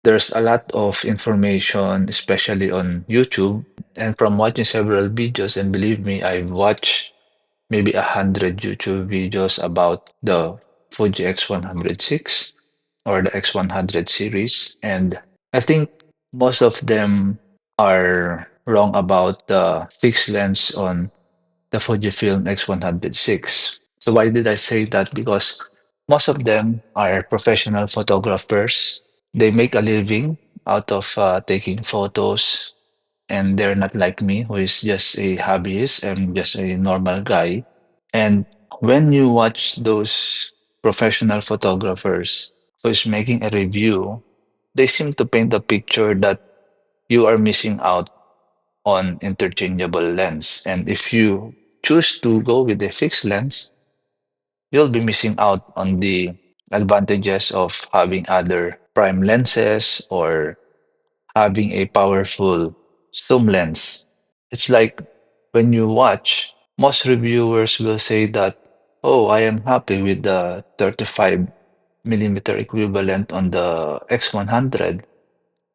There's a lot of information, especially on YouTube. And from watching several videos, and believe me, I've watched maybe 100 YouTube videos about the Fuji X106 or the X100 series. And I think most of them are wrong about the fixed lens on the Fujifilm X106. So why did I say that? Because most of them are professional photographers. They make a living out of taking photos, and they're not like me, who is just a hobbyist and just a normal guy. And when you watch those professional photographers who is making a review, they seem to paint a picture that you are missing out on interchangeable lens. And if you choose to go with a fixed lens, you'll be missing out on the advantages of having other prime lenses or having a powerful zoom lens. It's like when you watch, most reviewers will say that, oh, I am happy with the 35 millimeter equivalent on the X100,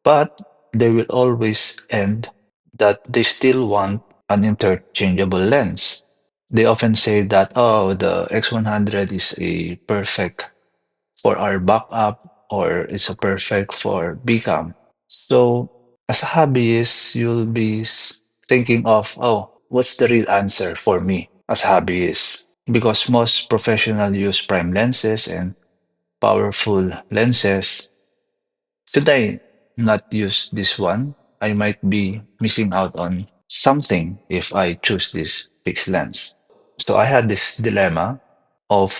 but they will always end that they still want an interchangeable lens. They often say that, oh, the X100 is a perfect for our backup or it's a perfect for BCAM. So as a hobbyist, you'll be thinking of, oh, what's the real answer for me as a hobbyist? Because most professionals use prime lenses and powerful lenses. Should I not use this one? I might be missing out on something if I choose this fixed lens. So I had this dilemma of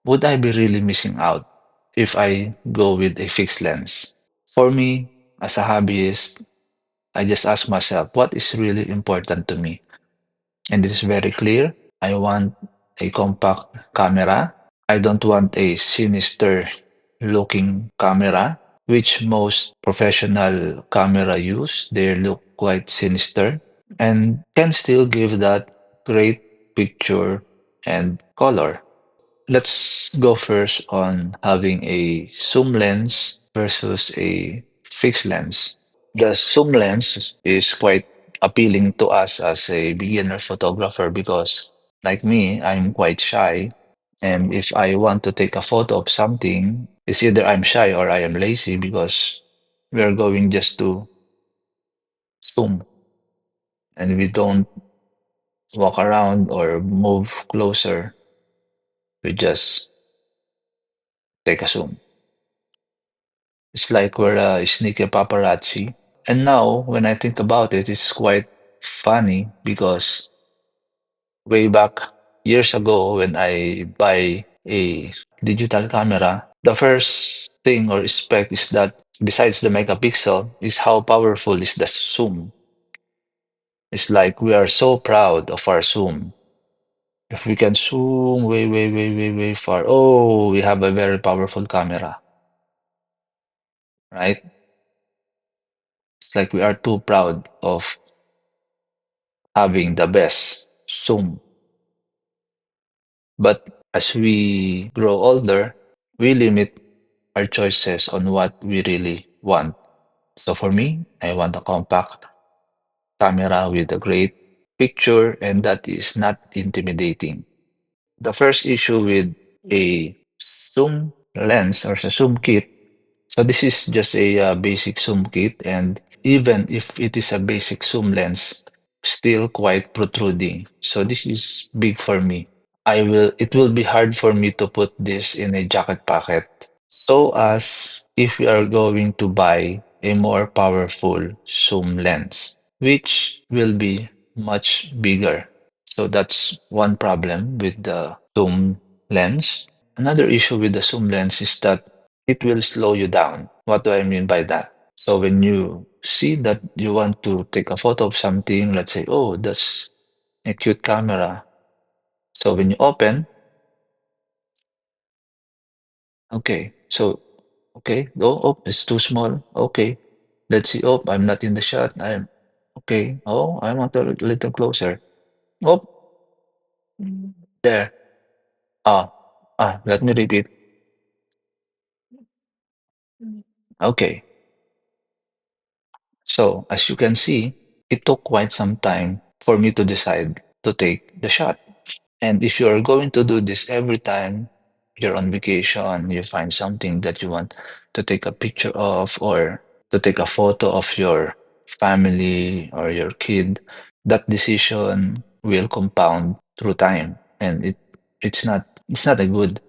would I be really missing out if I go with a fixed lens? For me, as a hobbyist, I just ask myself, what is really important to me? And this is very clear. I want a compact camera. I don't want a sinister looking camera, which most professional camera use. They look quite sinister and can still give that great picture and color. Let's go first on having a zoom lens versus a fixed lens. The zoom lens is quite appealing to us as a beginner photographer because, like me, I'm quite shy. And if I want to take a photo of something, it's either I'm shy or I am lazy because we are going just to zoom and we don't walk around or move closer. We just take a zoom. It's like we're a sneaky paparazzi. And now, when I think about it, it's quite funny because way back years ago, when I buy a digital camera, the first thing or spec is that besides the megapixel, is how powerful is the zoom. It's like we are so proud of our zoom. If we can zoom way, way, way, way, way far, oh, we have a very powerful camera, right? It's like we are too proud of having the best zoom. But as we grow older, we limit our choices on what we really want. So for me, I want a compact camera with a great picture and that is not intimidating. The first issue with a zoom lens or a zoom kit, so this is just a basic zoom kit, and even if it is a basic zoom lens, still quite protruding. So this is big for me. It will be hard for me to put this in a jacket pocket. So as if we are going to buy a more powerful zoom lens, which will be much bigger. So that's one problem with the zoom lens. Another issue with the zoom lens is that it will slow you down. What do I mean by that? So when you see that you want to take a photo of something, let's say, oh, that's a cute camera. So when you open, okay, so okay, oh, it's too small. Okay, let's see. Oh, I'm not in the shot. I'm okay. Oh, I want a little closer. Oh, there. Let me repeat. Okay. So as you can see, it took quite some time for me to decide to take the shot. And if you're going to do this every time you're on vacation, you find something that you want to take a picture of or to take a photo of your family or your kid, that decision will compound through time. And it's not a good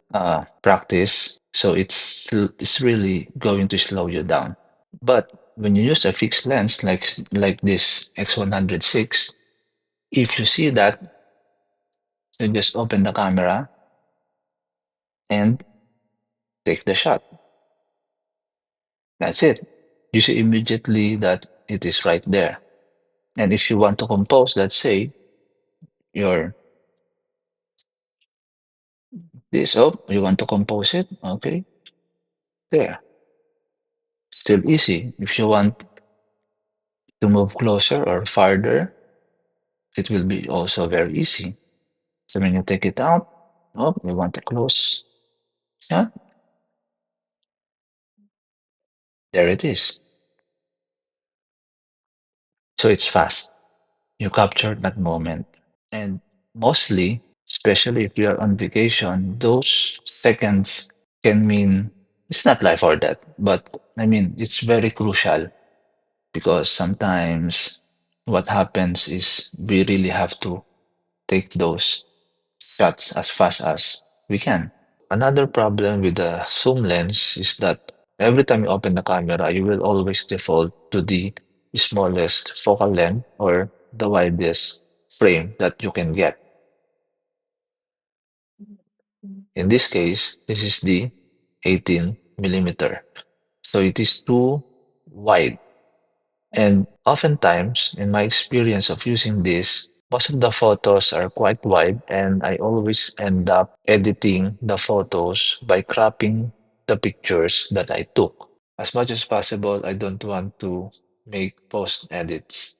practice. So it's really going to slow you down. But when you use a fixed lens like this X106, if you see that, you just open the camera and take the shot. That's it. You see immediately that it is right there. And if you want to compose, let's say, your this up, you want to compose it, okay, there. Still easy. If you want to move closer or farther, it will be also very easy. So when you take it out, oh, you want to close, yeah, there it is. So it's fast. You capture that moment. And mostly, especially if you are on vacation, those seconds can mean it's not life or death, but I mean, it's very crucial because sometimes what happens is we really have to take those shots as fast as we can. Another problem with the zoom lens is that every time you open the camera, you will always default to the smallest focal length or the widest frame that you can get. In this case, this is the 18 millimeter. So it is too wide. And oftentimes, in my experience of using this, most of the photos are quite wide, and I always end up editing the photos by cropping the pictures that I took. As much as possible, I don't want to make post edits.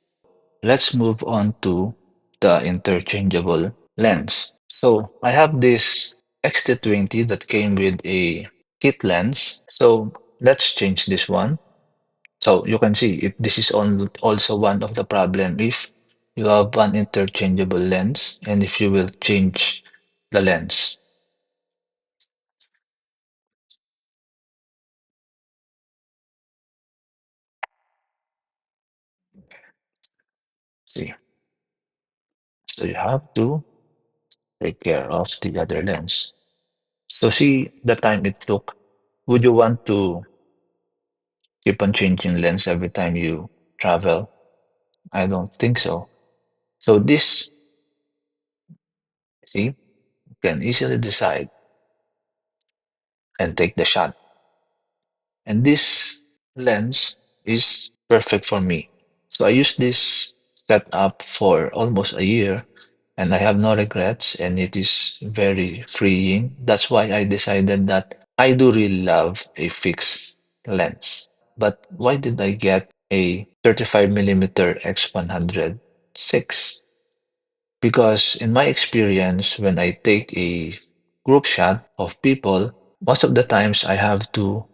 Let's move on to the interchangeable lens. So I have this X-T20 that came with a kit lens. So let's change this one. So you can see this is also one of the problem if you have an interchangeable lens and if you will change the lens. See, so you have to take care of the other lens. So see the time it took. Would you want to keep on changing lens every time you travel? I don't think so. So this, see, you can easily decide and take the shot. And this lens is perfect for me. So I use this setup for almost a year and I have no regrets and it is very freeing. That's why I decided that I do really love a fixed lens. But why did I get a 35 millimeter X106? Because in my experience, when I take a group shot of people, most of the times I have to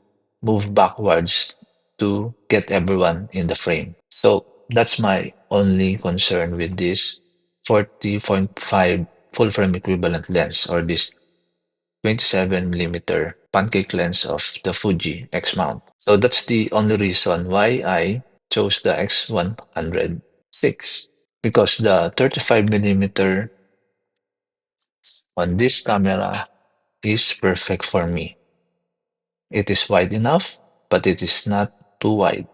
move backwards to get everyone in the frame. So that's my only concern with this 40.5 full frame equivalent lens or this 27 millimeter pancake lens of the Fuji X mount. So that's the only reason why I chose the X106 because the 35 millimeter on this camera is perfect for me. It is wide enough, but it is not too wide.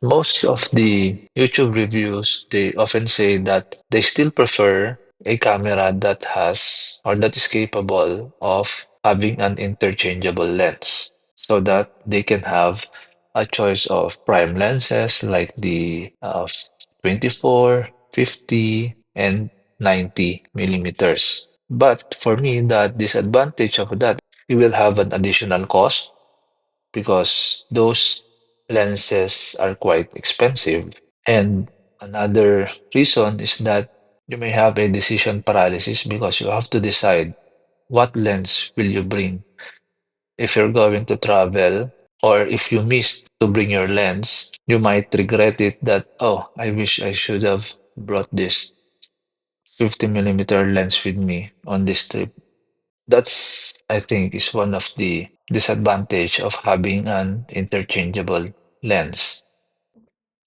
Most of the YouTube reviews, they often say that they still prefer a camera that has or that is capable of having an interchangeable lens so that they can have a choice of prime lenses like the 24, 50, and 90 millimeters. But for me, the disadvantage of that, you will have an additional cost because those lenses are quite expensive. And another reason is that you may have a decision paralysis because you have to decide what lens will you bring if you're going to travel Or if you miss to bring your lens, you might regret it that, oh, I wish I should have brought this 50 millimeter lens with me on this trip. That's, I think, is one of the disadvantage of having an interchangeable lens.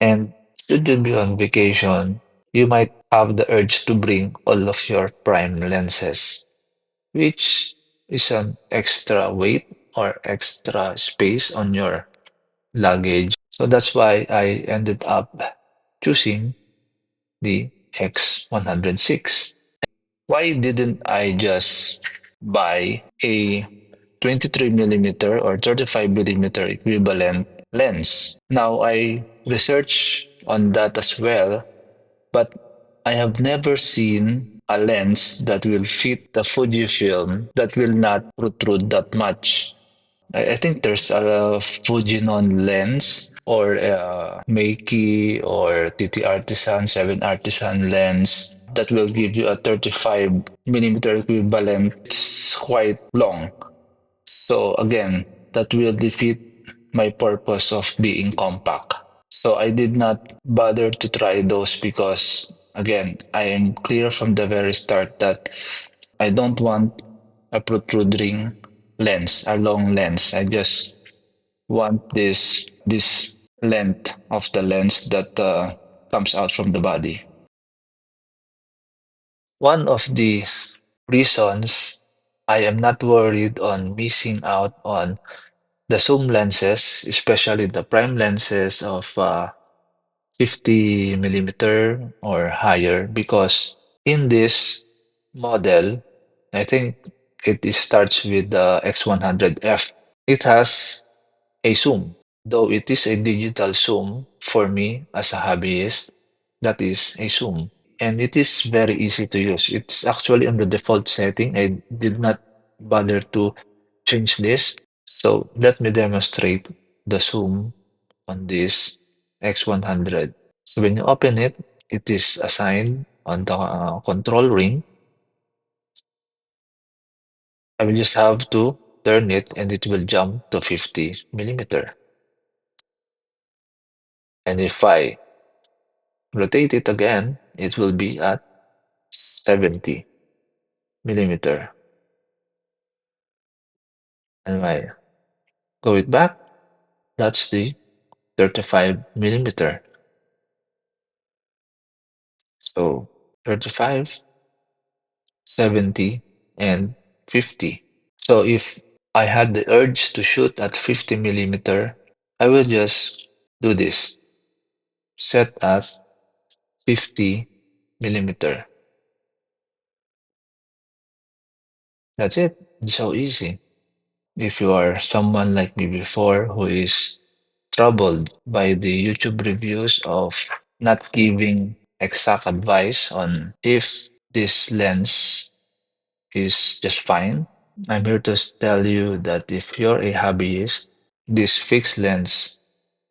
And should you be on vacation, you might have the urge to bring all of your prime lenses, which is an extra weight or extra space on your luggage. So that's why I ended up choosing the X106. Why didn't I just buy a 23 millimeter or 35 millimeter equivalent lens? Now I researched on that as well, but I have never seen a lens that will fit the Fujifilm that will not protrude that much. I think there's a Fujinon lens or a Meiki or TT Artisan 7 Artisan lens that will give you a 35 millimeter equivalent. It's quite long. So again, that will defeat my purpose of being compact. So I did not bother to try those because again, I am clear from the very start that I don't want a protruding lens, a long lens. I just want this length of the lens that comes out from the body. One of the reasons I am not worried on missing out on the zoom lenses, especially the prime lenses of 50 millimeter or higher, because in this model, I think starts with the X100F. It has a zoom, though it is a digital zoom for me as a hobbyist, that is a zoom. And it is very easy to use. It's actually on the default setting. I did not bother to change this. So let me demonstrate the zoom on this X100. So when you open it, it is assigned on the control ring. I will just have to turn it and it will jump to 50 millimeter. And if I rotate it again, it will be at 70 millimeter. And when I go it back, that's the 35 millimeter. So 35, 70, and 50. So if I had the urge to shoot at 50 millimeter, I will just do this. Set at 50 millimeter. That's it. It's so easy. If you are someone like me before who is troubled by the YouTube reviews of not giving exact advice on if this lens is just fine, I'm here to tell you that if you're a hobbyist, this fixed lens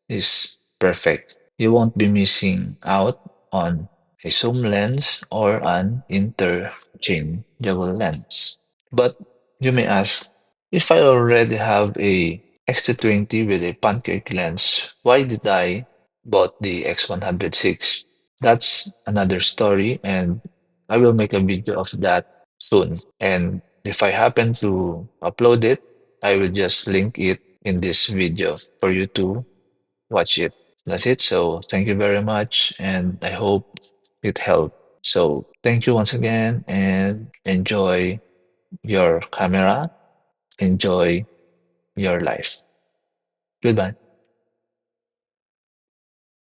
is perfect. You won't be missing out on a zoom lens or an interchangeable lens. But you may ask, if I already have a X220 with a pancake lens, why did I bought the X106? That's another story, and I will make a video of that soon. And if I happen to upload it, I will just link it in this video for you to watch it. That's it. So thank you very much, and I hope it helped. So thank you once again, and enjoy your camera, enjoy your life. Goodbye.